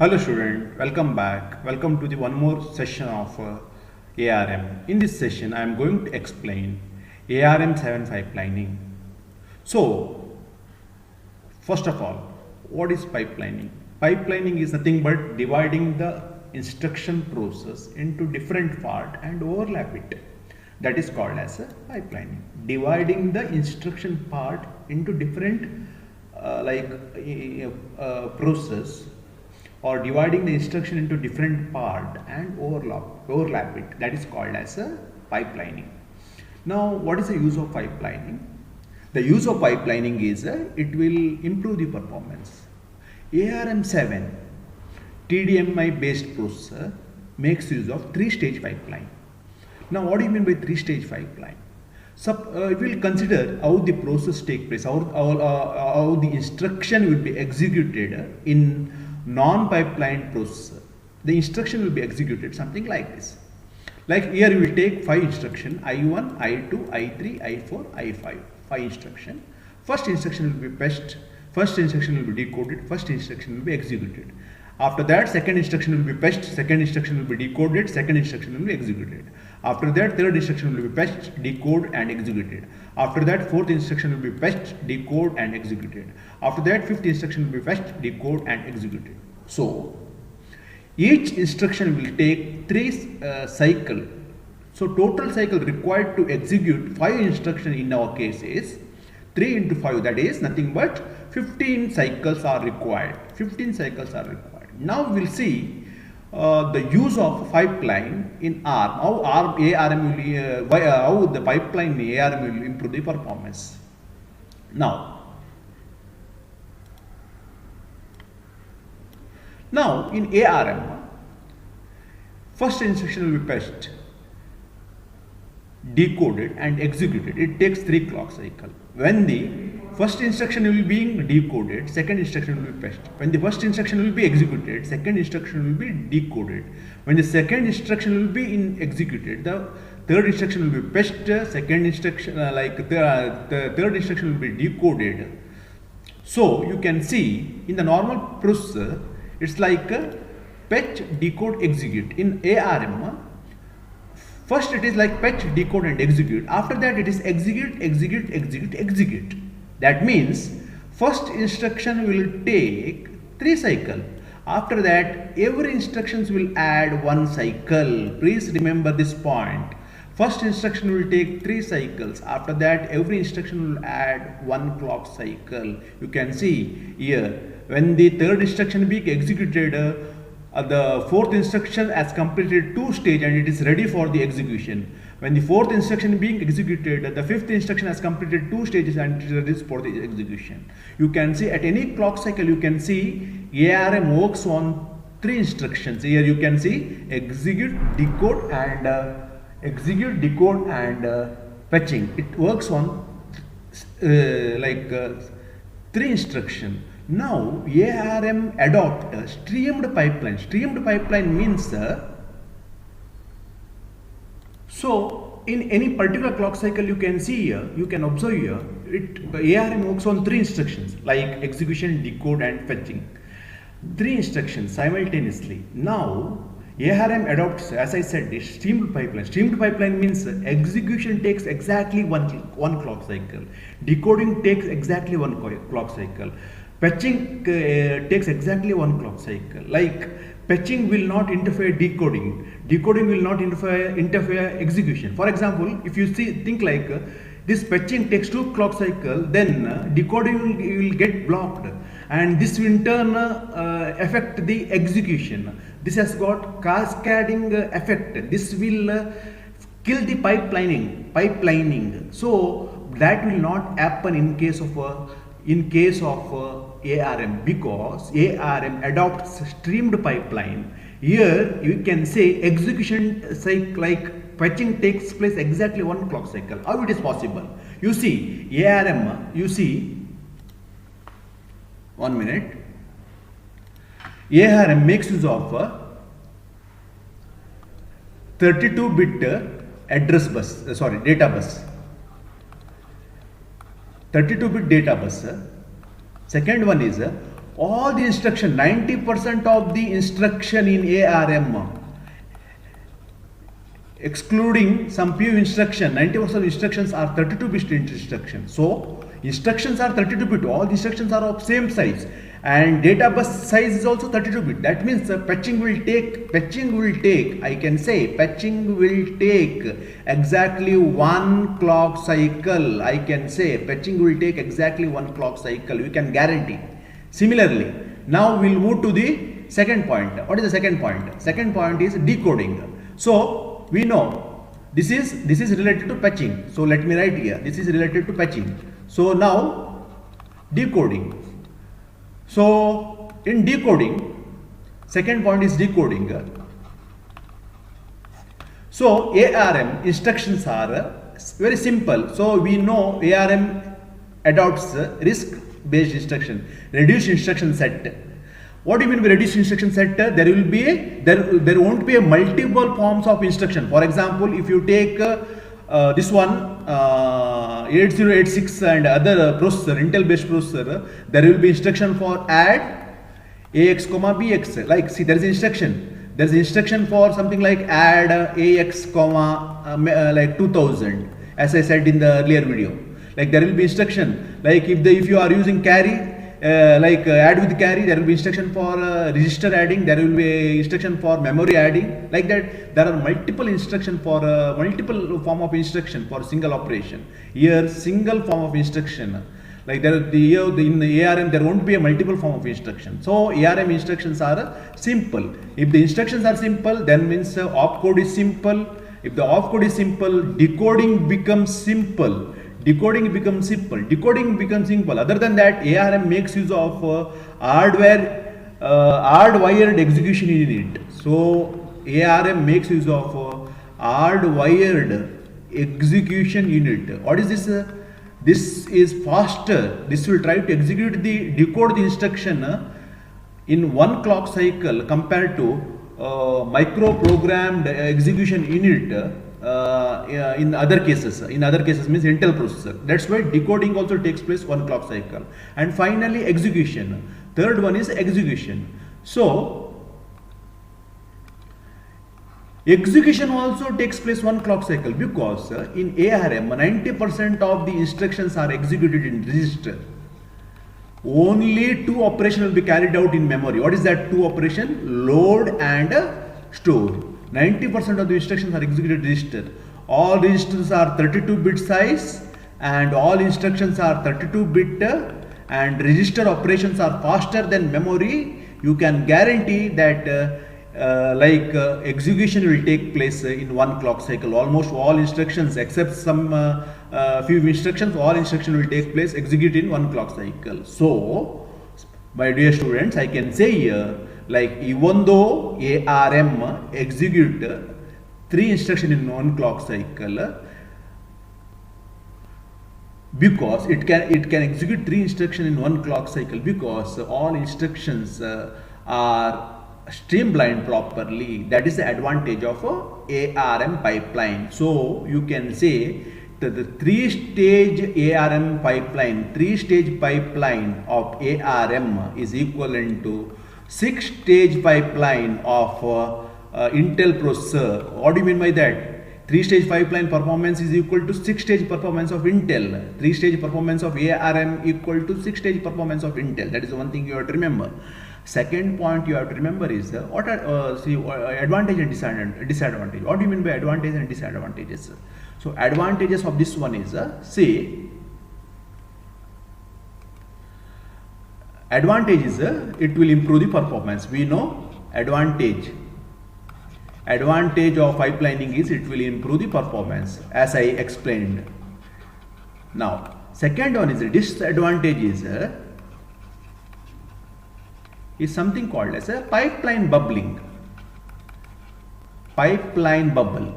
Hello student, welcome back. Welcome to the one more session of ARM. In this session, I am going to explain ARM7 pipelining. So, first of all, what is pipelining? Pipelining is nothing but dividing the instruction process into different parts and overlap it. That is called as a pipelining. Dividing the instruction part into different process, or dividing the instruction into different part and overlap it, that is called as a pipelining. Now, what is the use of pipelining? The use of pipelining is it will improve the performance. ARM7 TDMI based processor makes use of 3-stage pipeline. Now, what do you mean by 3-stage pipeline? It will consider how the process take place, how the instruction will be executed in non-pipelined processor. The instruction will be executed something like this. Like here, you will take 5 instruction: I1, I2, I3, I4, I5. 5 instruction. First instruction will be fetched. First instruction will be decoded. First instruction will be executed. After that, second instruction will be fetched. Second instruction will be decoded. Second instruction will be executed. After that, third instruction will be fetched, decode and executed. After that, fourth instruction will be fetched, decode and executed. After that, fifth instruction will be fetched, decode and executed. So, each instruction will take 3 cycles. So, total cycle required to execute 5 instructions in our case is 3 into 5, that is nothing but 15 cycles are required. 15 cycles are required. Now, we will see the use of pipeline in ARM, how the pipeline in ARM will improve the performance. Now in ARM, first instruction will be fetched, decoded and executed. It takes 3 clock cycles. When the first instruction will be being decoded, second instruction will be fetched. When the first instruction will be executed, second instruction will be decoded. When the second instruction will be executed, the third instruction will be fetched. Second instruction, the third instruction will be decoded. So you can see in the normal processor, it's like fetch, decode, execute. In ARM, first it is like fetch, decode and execute. After that, it is execute, execute, execute, execute. That means first instruction will take 3 cycles. After that, every instructions will add 1 cycle. Please remember this point. First instruction will take 3 cycles. After that, every instruction will add 1 clock cycle. You can see here, when the third instruction be executed, the fourth instruction has completed 2 stages and it is ready for the execution. When the fourth instruction being executed, the fifth instruction has completed 2 stages and it is ready for the execution. You can see at any clock cycle, you can see ARM works on 3 instructions. Here you can see execute, decode and fetching. It works on 3 instructions. Now ARM adopt a streamed pipeline. Streamed pipeline means so in any particular clock cycle, you can see here, you can observe here, ARM works on 3 instructions like execution, decode and fetching. 3 instructions simultaneously. Now ARM adopts, as I said, a streamed pipeline. Streamed pipeline means execution takes exactly one clock cycle. Decoding takes exactly 1 clock cycle. Fetching takes exactly 1 clock cycle. Like fetching will not interfere decoding. Decoding will not interfere execution. For example, if you think like this fetching takes 2 clock cycle, then decoding will get blocked, and this will in turn affect the execution. This has got cascading effect. This will kill the pipelining. So that will not happen in case of ARM, because ARM adopts streamed pipeline. Here you can say execution cycle like fetching takes place exactly 1 clock cycle. How it is possible? You see ARM, you see, 1 minute. ARM makes use of 32-bit address bus, data bus. 32-bit data bus. Second one is all the instruction, 90% of the instruction in ARM, excluding some few instruction, 90% of instructions are 32-bit instructions. So instructions are 32-bit, all the instructions are of same size, and data bus size is also 32-bit. That means patching will take, I can say patching will take exactly one clock cycle. I can say patching will take exactly one clock cycle, we can guarantee. Similarly, now we'll move to the second point. What is the second point? Second point is decoding. So we know this is related to patching. So let me write here, this is related to patching. So now decoding. So in decoding, second point is decoding. So ARM instructions are very simple. So we know ARM adopts risk based instruction, reduced instruction set. What do you mean by reduced instruction set? There will be there won't be a multiple forms of instruction. For example, if you take this one 8086 and other processor, Intel based processor, there will be instruction for add AX comma BX. Like, see, there is instruction. There is instruction for something like add AX comma like 2000, as I said in the earlier video. Like, there will be instruction like if you are using carry, add with carry, there will be instruction for register adding, there will be instruction for memory adding. Like that, there are multiple instruction for multiple form of instruction for single operation. Here, single form of instruction. Like in the ARM, there won't be a multiple form of instruction. So ARM instructions are simple. If the instructions are simple, then means opcode is simple. If the opcode is simple, decoding becomes simple. Decoding becomes simple. Decoding becomes simple. Other than that, ARM makes use of hardwired execution unit. So ARM makes use of hardwired execution unit. What is this? This is faster. This will try to decode the instruction in one clock cycle compared to micro-programmed execution unit. In other cases means Intel processor. That's why decoding also takes place one clock cycle. And finally, execution. Third one is execution. So execution also takes place one clock cycle, because in ARM 90% of the instructions are executed in register. Only two operations will be carried out in memory. What is that two operation? Load and store. 90% of the instructions are executed register. All registers are 32-bit size and all instructions are 32-bit and register operations are faster than memory. You can guarantee that execution will take place in one clock cycle. Almost all instructions except some few instructions, all instruction will take place executed in one clock cycle. So my dear students, I can say here, like, even though ARM execute 3 instructions in one clock cycle, because it can execute 3 instructions in one clock cycle, because all instructions are streamlined properly. That is the advantage of ARM pipeline. So you can say that the 3-stage ARM pipeline, 3-stage pipeline of ARM is equivalent to 6-stage pipeline of Intel processor. What do you mean by that? 3-stage pipeline performance is equal to 6-stage performance of Intel. 3-stage performance of ARM equal to 6-stage performance of Intel. That is the one thing you have to remember. Second point you have to remember is what are advantage and disadvantage. What do you mean by advantage and disadvantages? So advantages of this one is advantage is it will improve the performance. We know advantage of pipelining is it will improve the performance, as I explained. Now second one is a disadvantage is something called as a pipeline bubbling. Pipeline bubble.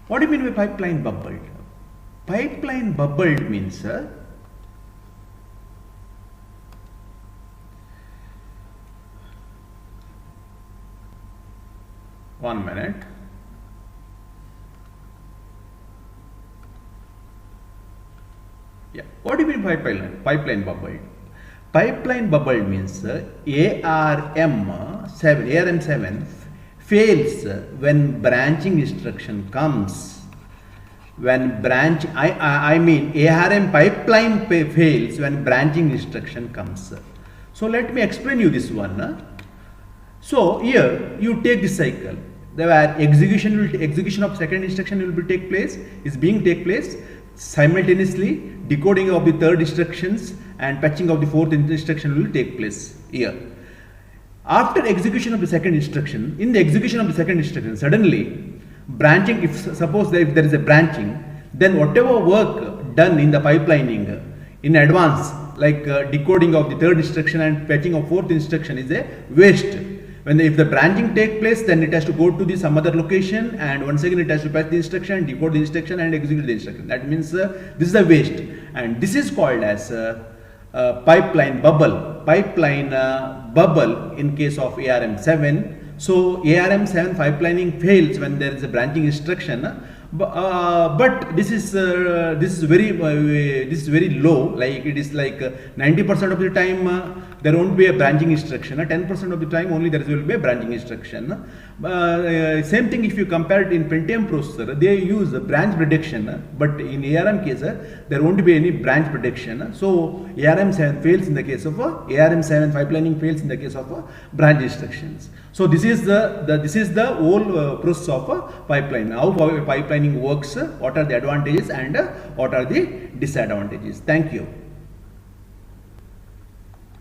What do you mean by pipeline bubbled? Pipeline bubbled means 1 minute. Yeah. What do you mean by pipeline bubbled? Pipeline bubble means ARM7 fails when branching instruction comes. When I mean ARM pipeline fails when branching instruction comes. So let me explain you this one. So here you take this cycle. There execution of second instruction will take place simultaneously. Decoding of the third instructions and patching of the fourth instruction will take place here. After execution of the second instruction, in the execution of the second instruction, suddenly branching, if there is a branching, then whatever work done in the pipelining in advance, like decoding of the third instruction and patching of fourth instruction, is a waste. If the branching take place, then it has to go to some other location, and once again it has to patch the instruction, decode the instruction and execute the instruction. That means this is a waste, and this is called as pipeline bubble. Bubble in case of ARM7. So ARM7 pipelining fails when there is a branching instruction. But this is very low. Like it is like 90% of the time there won't be a branching instruction. 10% of the time only there will be a branching instruction. Same thing if you compare it in Pentium processor, they use branch prediction, but in ARM case there won't be any branch prediction. So ARM7 fails in the case of ARM7 pipelining fails in the case of branch instructions. So this is the whole process of pipeline. How pipelining works, what are the advantages and what are the disadvantages. Thank you.